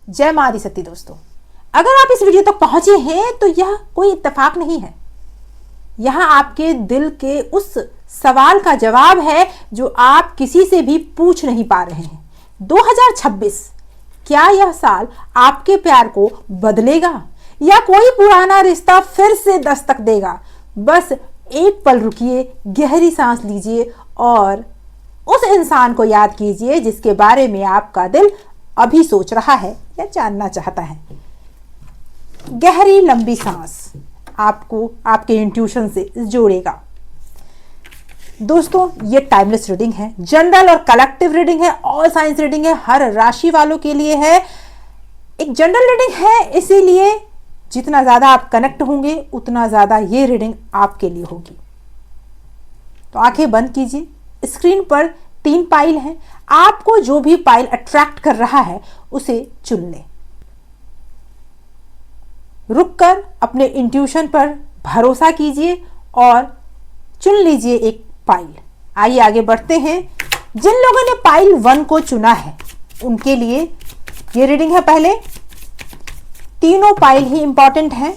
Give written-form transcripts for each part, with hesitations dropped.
जय मां आदिशक्ति। दोस्तों, अगर आप इस वीडियो तक पहुंचे हैं तो यह कोई इत्तेफाक नहीं है। यह आपके दिल के उस सवाल का जवाब है जो आप किसी से भी पूछ नहीं पा रहे हैं। 2026, क्या यह साल आपके प्यार को बदलेगा या कोई पुराना रिश्ता फिर से दस्तक देगा? बस एक पल रुकिए, गहरी सांस लीजिए और उस इंसान को याद कीजिए जिसके बारे में आपका दिल अभी सोच रहा है या जानना चाहता है। गहरी लंबी सांस आपको आपके इंट्यूशन से जोड़ेगा। दोस्तों, ये टाइमलेस रीडिंग है, जनरल और कलेक्टिव रीडिंग है, ऑल साइंस रीडिंग है, हर राशि वालों के लिए है। एक जनरल रीडिंग है, इसीलिए जितना ज्यादा आप कनेक्ट होंगे उतना ज्यादा ये रीडिंग आपके लिए होगी। तो आंखें बंद कीजिए। स्क्रीन पर 3 पाइल हैं। आपको जो भी पाइल अट्रैक्ट कर रहा है उसे चुन लें। रुककर अपने इंट्यूशन पर भरोसा कीजिए और चुन लीजिए एक पाइल। आइए आगे बढ़ते हैं। जिन लोगों ने पाइल 1 को चुना है उनके लिए ये रीडिंग है। पहले तीनों पाइल ही इंपॉर्टेंट हैं।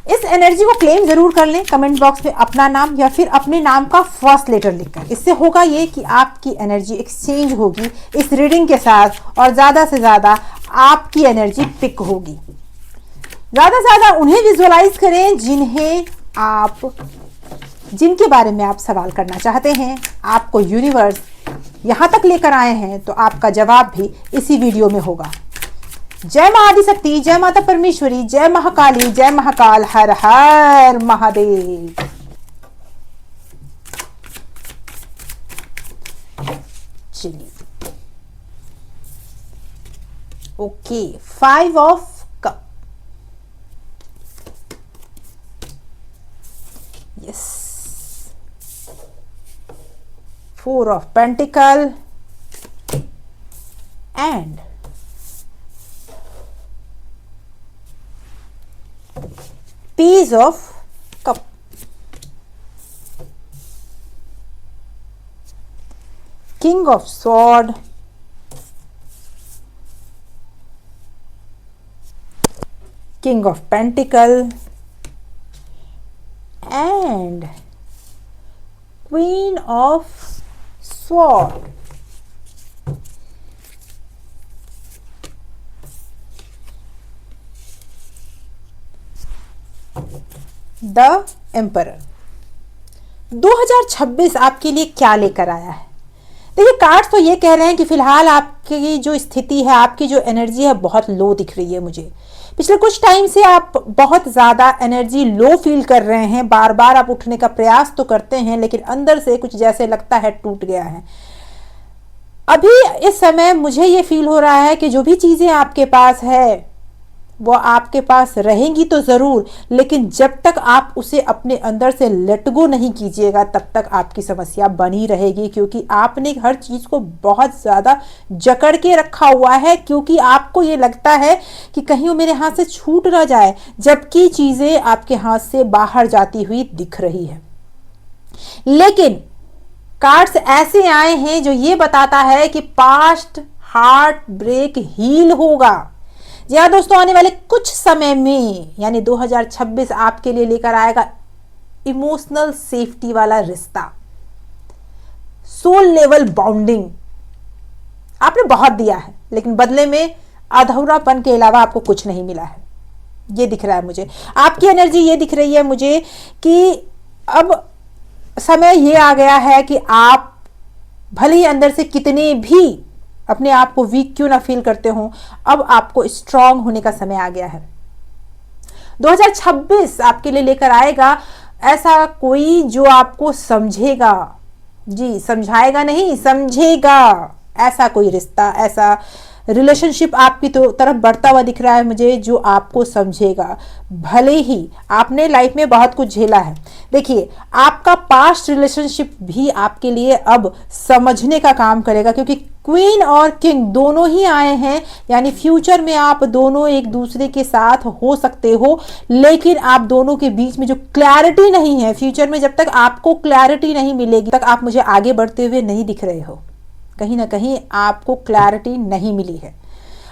इस एनर्जी को क्लेम जरूर कर लें कमेंट बॉक्स में अपना नाम या फिर अपने नाम का फर्स्ट लेटर लिखकर। इससे होगा ये कि आपकी एनर्जी एक्सचेंज होगी इस रीडिंग के साथ और ज्यादा से ज्यादा आपकी एनर्जी पिक होगी। ज्यादा से ज्यादा उन्हें विजुअलाइज करें जिनके बारे में आप सवाल करना चाहते हैं। आपको यूनिवर्स यहां तक लेकर आए हैं तो आपका जवाब भी इसी वीडियो में होगा। जय मां आदिशक्ति, जय माता परमेश्वरी, जय महाकाली, जय महाकाल, हर हर महादेव। चलिए, okay, 5 of cup, yes, 4 of pentacle and Peace of cup, King of sword, King of pentacle and Queen of sword. The emperor. 2026 आपके लिए क्या लेकर आया है? देखिए, कार्ड्स तो ये कह रहे हैं कि फिलहाल आपकी जो स्थिति है, आपकी जो एनर्जी है बहुत लो दिख रही है मुझे। पिछले कुछ टाइम से आप बहुत ज्यादा एनर्जी लो फील कर रहे हैं। बार बार आप उठने का प्रयास तो करते हैं लेकिन अंदर से कुछ जैसे लगता है टूट गया है। अभी इस समय मुझे ये फील हो रहा है कि जो भी चीजें आपके पास है वो आपके पास रहेंगी तो जरूर, लेकिन जब तक आप उसे अपने अंदर से लेट गो नहीं कीजिएगा तब तक आपकी समस्या बनी रहेगी, क्योंकि आपने हर चीज को बहुत ज्यादा जकड़ के रखा हुआ है, क्योंकि आपको ये लगता है कि कहीं वो मेरे हाथ से छूट ना जाए, जबकि चीजें आपके हाथ से बाहर जाती हुई दिख रही है। लेकिन कार्ड्स ऐसे आए हैं जो ये बताता है कि पास्ट हार्ट ब्रेक हील होगा। जी हाँ दोस्तों, आने वाले कुछ समय में यानी 2026 आपके लिए लेकर आएगा इमोशनल सेफ्टी वाला रिश्ता, सोल लेवल बॉन्डिंग। आपने बहुत दिया है लेकिन बदले में अधूरापन के अलावा आपको कुछ नहीं मिला है, ये दिख रहा है मुझे। आपकी एनर्जी ये दिख रही है मुझे कि अब समय ये आ गया है कि आप भले ही अंदर से कितने भी अपने आप को वीक क्यों ना फील करते हो, अब आपको स्ट्रांग होने का समय आ गया है। 2026 आपके लिए लेकर आएगा ऐसा कोई जो आपको समझेगा, जी समझाएगा नहीं, समझेगा। ऐसा कोई रिश्ता, ऐसा रिलेशनशिप आपकी तरफ बढ़ता हुआ दिख रहा है मुझे जो आपको समझेगा। भले ही आपने लाइफ में बहुत कुछ झेला है, देखिए आपका पास्ट रिलेशनशिप भी आपके लिए अब समझने का काम करेगा, क्योंकि क्वीन और किंग दोनों ही आए हैं, यानी फ्यूचर में आप दोनों एक दूसरे के साथ हो सकते हो, लेकिन आप दोनों के बीच में जो क्लैरिटी नहीं है, फ्यूचर में जब तक आपको क्लैरिटी नहीं मिलेगी तक आप मुझे आगे बढ़ते हुए नहीं दिख रहे हो। कहीं ना कहीं आपको क्लैरिटी नहीं मिली है।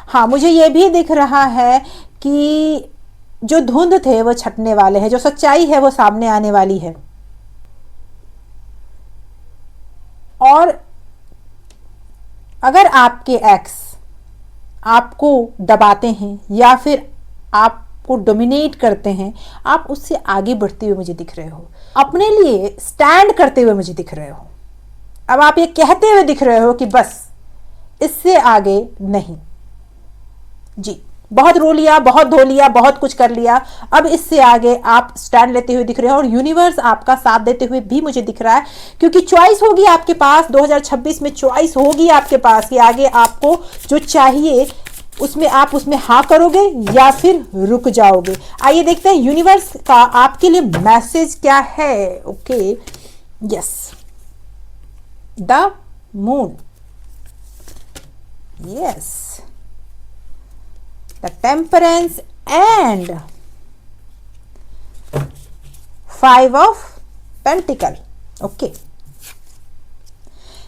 हाँ, मुझे ये भी दिख रहा है कि जो धुंध थे वो छटने वाले हैं, जो सच्चाई है वो सामने आने वाली है। और अगर आपके एक्स आपको दबाते हैं या फिर आपको डोमिनेट करते हैं, आप उससे आगे बढ़ते हुए मुझे दिख रहे हो, अपने लिए स्टैंड करते हुए मुझे दिख रहे हो। अब आप ये कहते हुए दिख रहे हो कि बस इससे आगे नहीं, जी बहुत रो लिया, बहुत धो लिया, बहुत कुछ कर लिया, अब इससे आगे आप स्टैंड लेते हुए दिख रहे हो। और यूनिवर्स आपका साथ देते हुए भी मुझे दिख रहा है, क्योंकि चॉइस होगी आपके पास। 2026 में चॉइस होगी आपके पास कि आगे आपको जो चाहिए उसमें आप उसमें हाँ करोगे या फिर रुक जाओगे। आइए देखते हैं यूनिवर्स का आपके लिए मैसेज क्या है। Okay, yes, the moon, yes, the temperance and 5 of pentacle। Okay,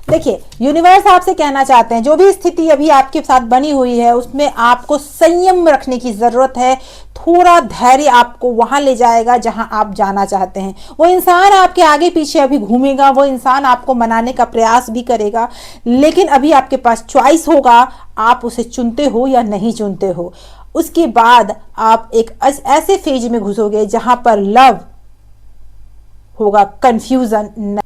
देखिए यूनिवर्स आपसे कहना चाहते हैं जो भी स्थिति अभी आपके साथ बनी हुई है उसमें आपको संयम रखने की जरूरत है। थोड़ा धैर्य आपको वहां ले जाएगा जहां आप जाना चाहते हैं। वो इंसान आपके आगे पीछे अभी घूमेगा, वो इंसान आपको मनाने का प्रयास भी करेगा, लेकिन अभी आपके पास चॉइस होगा, आप उसे चुनते हो या नहीं चुनते हो। उसके बाद आप एक ऐसे फेज में घुसोगे जहां पर लव होगा, कंफ्यूजन,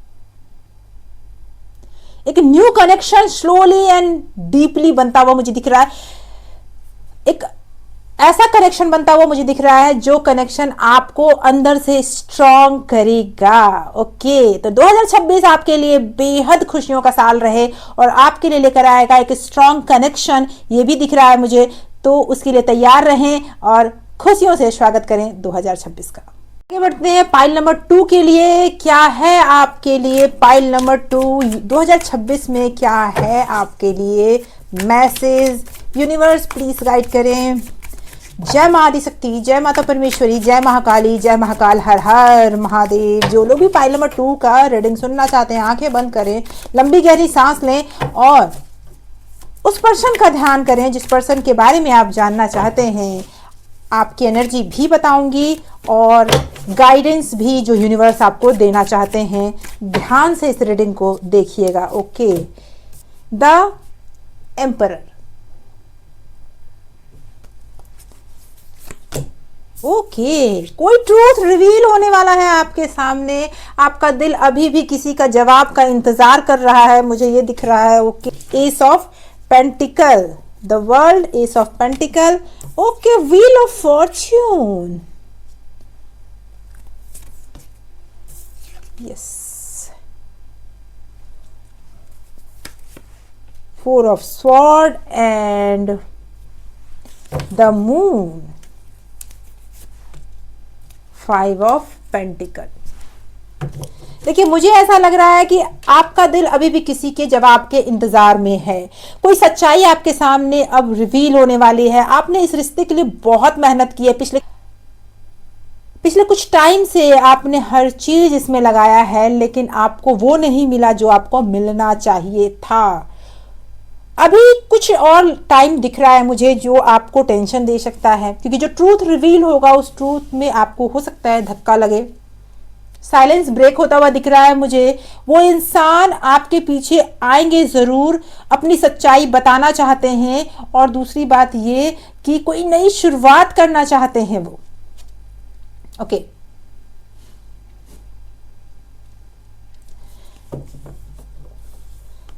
एक new connection slowly and deeply बनता हुआ मुझे दिख रहा है। एक ऐसा कनेक्शन बनता हुआ मुझे दिख रहा है जो कनेक्शन आपको अंदर से स्ट्रॉन्ग करेगा। ओके, तो 2026 आपके लिए बेहद खुशियों का साल रहे और आपके लिए लेकर आएगा एक स्ट्रॉन्ग कनेक्शन, ये भी दिख रहा है मुझे। तो उसके लिए तैयार रहें और खुशियों से स्वागत करें 2026 का। आगे बढ़ते हैं पाइल नंबर 2 के लिए। क्या है आपके लिए पाइल नंबर 2? 2026 में क्या है आपके लिए मैसेज? यूनिवर्स प्लीज गाइड करें। जय मां आदिशक्ति, जय माता परमेश्वरी, जय महाकाली, जय महाकाल, हर हर महादेव। जो लोग भी पाइल नंबर 2 का रीडिंग सुनना चाहते हैं आंखें बंद करें, लंबी गहरी सांस लें और उस पर्सन का ध्यान करें जिस पर्सन के बारे में आप जानना चाहते हैं। आपकी एनर्जी भी बताऊंगी और गाइडेंस भी जो यूनिवर्स आपको देना चाहते हैं। ध्यान से इस रीडिंग को देखिएगा। Okay, the emperor. ओके, कोई ट्रूथ रिवील होने वाला है आपके सामने। आपका दिल अभी भी किसी का जवाब का इंतजार कर रहा है, मुझे ये दिख रहा है। Okay, S of pentacle, the world, S of pentacle. Okay, wheel of Fortune, yes, 4 of sword and the moon, 5 of pentacle। देखिए, मुझे ऐसा लग रहा है कि आपका दिल अभी भी किसी के जवाब के इंतजार में है। कोई सच्चाई आपके सामने अब रिवील होने वाली है। आपने इस रिश्ते के लिए बहुत मेहनत की है। पिछले कुछ टाइम से आपने हर चीज इसमें लगाया है, लेकिन आपको वो नहीं मिला जो आपको मिलना चाहिए था। अभी कुछ और टाइम दिख रहा है मुझे जो आपको टेंशन दे सकता है, क्योंकि जो ट्रूथ रिवील होगा उस ट्रूथ में आपको हो सकता है धक्का लगे, साइलेंस ब्रेक होता हुआ दिख रहा है मुझे। वो इंसान आपके पीछे आएंगे जरूर, अपनी सच्चाई बताना चाहते हैं और दूसरी बात ये कि कोई नई शुरुआत करना चाहते हैं वो। ओके,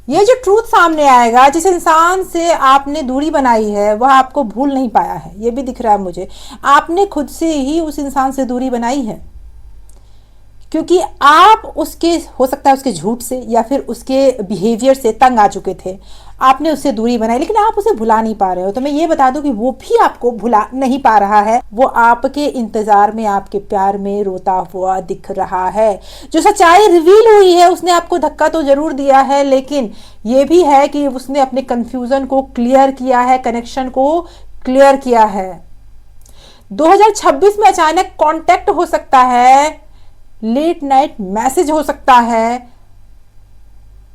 ये जो ट्रूथ सामने आएगा, जिस इंसान से आपने दूरी बनाई है वह आपको भूल नहीं पाया है, ये भी दिख रहा है मुझे। आपने खुद से ही उस इंसान से दूरी बनाई है, क्योंकि आप उसके, हो सकता है उसके झूठ से या फिर उसके बिहेवियर से तंग आ चुके थे। आपने उससे दूरी बनाई, लेकिन आप उसे भुला नहीं पा रहे हो। तो मैं ये बता दूं कि वो भी आपको भुला नहीं पा रहा है। वो आपके इंतजार में, आपके प्यार में रोता हुआ दिख रहा है। जो सच्चाई रिवील हुई है उसने आपको धक्का तो जरूर दिया है, लेकिन ये भी है कि उसने अपने कंफ्यूजन को क्लियर किया है, कनेक्शन को क्लियर किया है। 2026 में अचानक कॉन्टेक्ट हो सकता है, लेट नाइट मैसेज हो सकता है,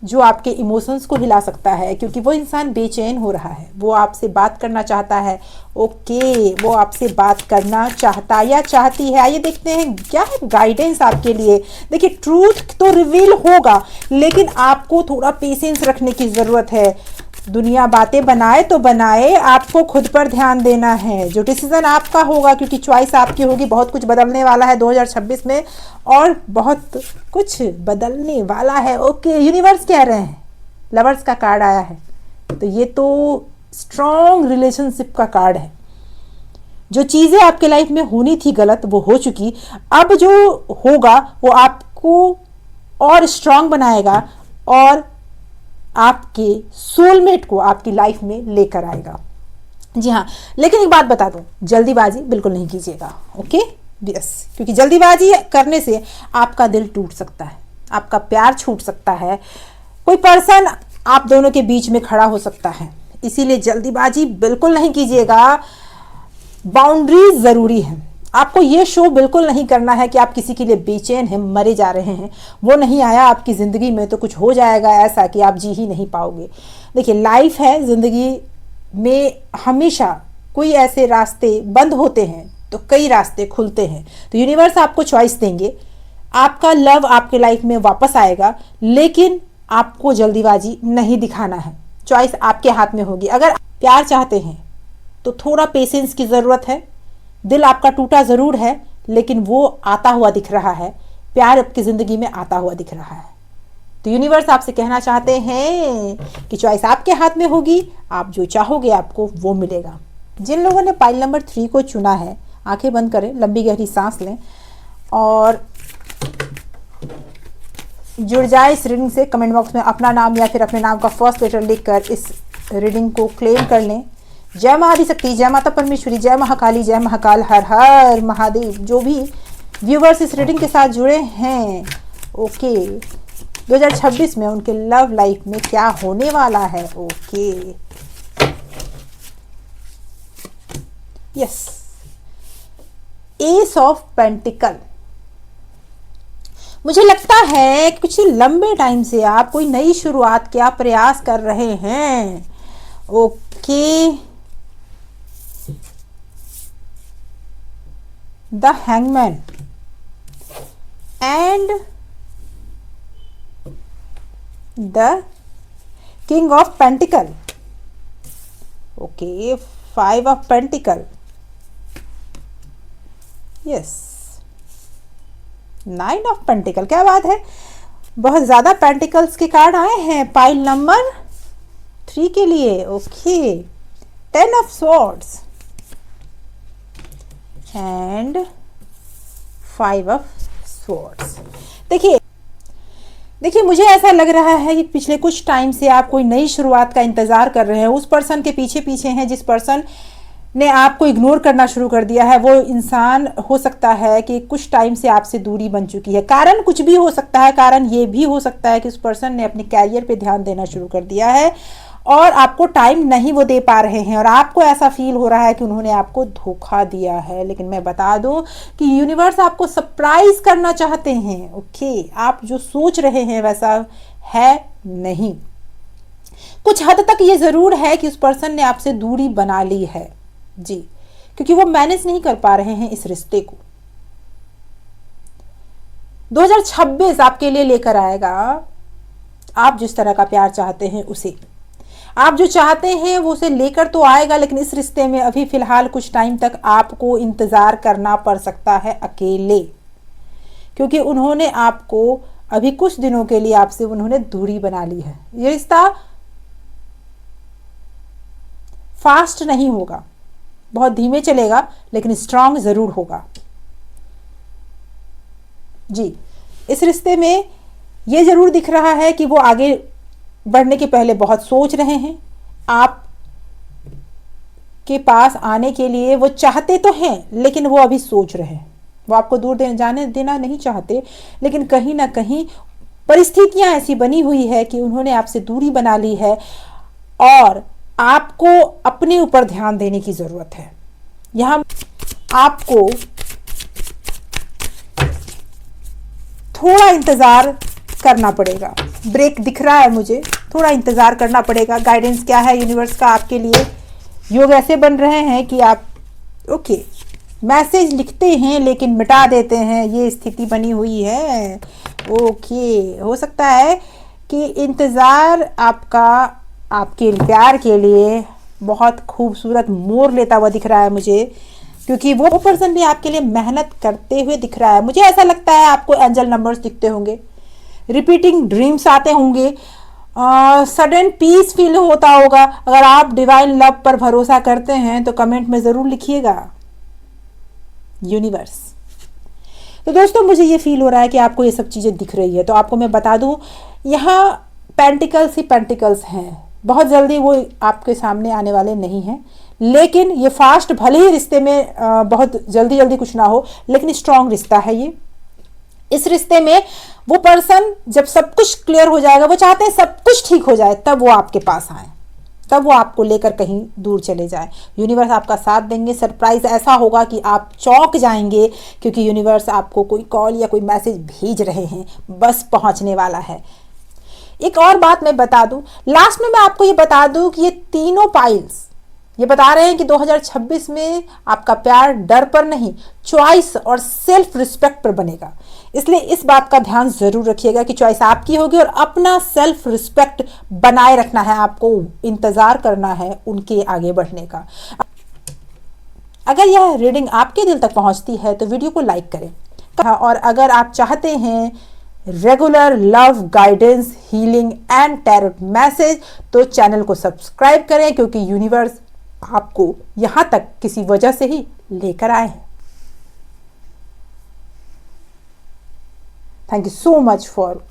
जो आपके इमोशंस को हिला सकता है, क्योंकि वो इंसान बेचैन हो रहा है, वो आपसे बात करना चाहता है। ओके, वो आपसे बात करना चाहता या चाहती है। आइए देखते हैं क्या है गाइडेंस आपके लिए। देखिए, ट्रूथ तो रिवील होगा, लेकिन आपको थोड़ा पेशेंस रखने की ज़रूरत है। दुनिया बातें बनाए तो बनाए, आपको खुद पर ध्यान देना है। जो डिसीजन आपका होगा, क्योंकि चॉइस आपकी होगी। बहुत कुछ बदलने वाला है 2026 में, और बहुत कुछ बदलने वाला है। ओके, यूनिवर्स कह रहे हैं, लवर्स का कार्ड आया है, तो ये तो स्ट्रॉन्ग रिलेशनशिप का कार्ड है। जो चीज़ें आपके लाइफ में होनी थी गलत, वो हो चुकी। अब जो होगा वो आपको और स्ट्रॉन्ग बनाएगा और आपके सोलमेट को आपकी लाइफ में लेकर आएगा। जी हाँ, लेकिन एक बात बता दूं, जल्दीबाजी बिल्कुल नहीं कीजिएगा। ओके, यस, क्योंकि जल्दीबाजी करने से आपका दिल टूट सकता है, आपका प्यार छूट सकता है, कोई पर्सन आप दोनों के बीच में खड़ा हो सकता है। इसीलिए जल्दीबाजी बिल्कुल नहीं कीजिएगा। बाउंड्रीज ज़रूरी है। आपको ये शो बिल्कुल नहीं करना है कि आप किसी के लिए बेचैन हैं, मरे जा रहे हैं। वो नहीं आया आपकी ज़िंदगी में तो कुछ हो जाएगा ऐसा कि आप जी ही नहीं पाओगे। देखिए, लाइफ है, ज़िंदगी में हमेशा कोई ऐसे रास्ते बंद होते हैं तो कई रास्ते खुलते हैं। तो यूनिवर्स आपको चॉइस देंगे, आपका लव आपके लाइफ में वापस आएगा, लेकिन आपको जल्दीबाजी नहीं दिखाना है। चॉइस आपके हाथ में होगी। अगर प्यार चाहते हैं तो थोड़ा पेशेंस की ज़रूरत है। दिल आपका टूटा ज़रूर है, लेकिन वो आता हुआ दिख रहा है, प्यार आपकी ज़िंदगी में आता हुआ दिख रहा है। तो यूनिवर्स आपसे कहना चाहते हैं कि चॉइस आपके हाथ में होगी, आप जो चाहोगे आपको वो मिलेगा। जिन लोगों ने पाइल नंबर 3 को चुना है, आंखें बंद करें, लंबी गहरी सांस लें और जुड़ जाए इस रीडिंग से। कमेंट बॉक्स में अपना नाम या फिर अपने नाम का फर्स्ट लेटर लिखकर इस रीडिंग को क्लेम कर लें। जय महाआदिशक्ति, जय माता परमेश्वरी, जय महाकाली, जय महाकाल, हर हर महादेव। जो भी व्यूवर्स इस रीडिंग के साथ जुड़े हैं, ओके, 2026 में उनके लव लाइफ में क्या होने वाला है। Okay, yes, S of pentacle. मुझे लगता है कुछ लंबे टाइम से आप कोई नई शुरुआत का प्रयास कर रहे हैं। Okay, the hangman and the king of pentacle. Okay, 5 of pentacle, yes, 9 of pentacle. क्या बात है, बहुत ज्यादा पेंटिकल्स के कार्ड आए हैं पाइल नंबर 3 के लिए। Okay, 10 of swords and 5 of swords. देखिए, मुझे ऐसा लग रहा है कि पिछले कुछ टाइम से आप कोई नई शुरुआत का इंतजार कर रहे हैं। उस पर्सन के पीछे पीछे हैं जिस पर्सन ने आपको इग्नोर करना शुरू कर दिया है। वो इंसान हो सकता है कि कुछ टाइम से आपसे दूरी बन चुकी है। कारण कुछ भी हो सकता है। कारण ये भी हो सकता है कि उस पर्सन ने अपने कैरियर पे ध्यान देना शुरू कर दिया है और आपको टाइम नहीं वो दे पा रहे हैं और आपको ऐसा फील हो रहा है कि उन्होंने आपको धोखा दिया है। लेकिन मैं बता दूं कि यूनिवर्स आपको सरप्राइज करना चाहते हैं। ओके, आप जो सोच रहे हैं वैसा है नहीं। कुछ हद तक ये जरूर है कि उस पर्सन ने आपसे दूरी बना ली है जी, क्योंकि वो मैनेज नहीं कर पा रहे हैं इस रिश्ते को। 2026 आपके लिए लेकर आएगा आप जिस तरह का प्यार चाहते हैं उसे। आप जो चाहते हैं वो उसे लेकर तो आएगा, लेकिन इस रिश्ते में अभी फिलहाल कुछ टाइम तक आपको इंतजार करना पड़ सकता है अकेले, क्योंकि उन्होंने आपको अभी कुछ दिनों के लिए आपसे उन्होंने दूरी बना ली है। ये रिश्ता फास्ट नहीं होगा, बहुत धीमे चलेगा, लेकिन स्ट्रांग जरूर होगा जी। इस रिश्ते में ये जरूर दिख रहा है कि वो आगे बढ़ने के पहले बहुत सोच रहे हैं। आप के पास आने के लिए वो चाहते तो हैं, लेकिन वो अभी सोच रहे हैं। वो आपको दूर जाने देना नहीं चाहते, लेकिन कहीं ना कहीं परिस्थितियां ऐसी बनी हुई है कि उन्होंने आपसे दूरी बना ली है और आपको अपने ऊपर ध्यान देने की जरूरत है। यहां आपको थोड़ा इंतजार करना पड़ेगा। ब्रेक दिख रहा है मुझे, थोड़ा इंतज़ार करना पड़ेगा। गाइडेंस क्या है यूनिवर्स का आपके लिए? योग ऐसे बन रहे हैं कि आप ओके मैसेज लिखते हैं लेकिन मिटा देते हैं, ये स्थिति बनी हुई है। ओके, हो सकता है कि इंतज़ार आपका आपके प्यार के लिए बहुत खूबसूरत मोड़ लेता हुआ दिख रहा है मुझे, क्योंकि वो पर्सन भी आपके लिए मेहनत करते हुए दिख रहा है। मुझे ऐसा लगता है आपको एंजल नंबर्स दिखते होंगे, रिपीटिंग ड्रीम्स आते होंगे, सडन पीस फील होता होगा। अगर आप डिवाइन लव पर भरोसा करते हैं तो कमेंट में ज़रूर लिखिएगा यूनिवर्स। तो दोस्तों मुझे ये फील हो रहा है कि आपको ये सब चीज़ें दिख रही है। तो आपको मैं बता दूं, यहाँ पेंटिकल्स ही पेंटिकल्स हैं, बहुत जल्दी वो आपके सामने आने वाले नहीं हैं, लेकिन ये फास्ट, भले ही रिश्ते में बहुत जल्दी जल्दी कुछ ना हो, लेकिन स्ट्रांग रिश्ता है ये। इस रिश्ते में वो पर्सन जब सब कुछ क्लियर हो जाएगा, वो चाहते हैं सब कुछ ठीक हो जाए, तब वो आपके पास आए, तब वो आपको लेकर कहीं दूर चले जाए। यूनिवर्स आपका साथ देंगे। सरप्राइज ऐसा होगा कि आप चौंक जाएंगे, क्योंकि यूनिवर्स आपको कोई कॉल या कोई मैसेज भेज रहे हैं, बस पहुंचने वाला है। एक और बात मैं बता दूं, लास्ट में मैं आपको ये बता दूं कि ये तीनों पाइल्स ये बता रहे हैं कि 2026 में आपका प्यार डर पर नहीं, चॉइस और सेल्फ रिस्पेक्ट पर बनेगा। इसलिए इस बात का ध्यान जरूर रखिएगा कि चॉइस आपकी होगी और अपना सेल्फ रिस्पेक्ट बनाए रखना है, आपको इंतजार करना है उनके आगे बढ़ने का। अगर यह रीडिंग आपके दिल तक पहुंचती है तो वीडियो को लाइक करें, और अगर आप चाहते हैं regular love guidance, healing and tarot message तो चैनल को सब्सक्राइब करें, क्योंकि यूनिवर्स आपको यहां तक किसी वजह से ही लेकर आए हैं। Thank you so much for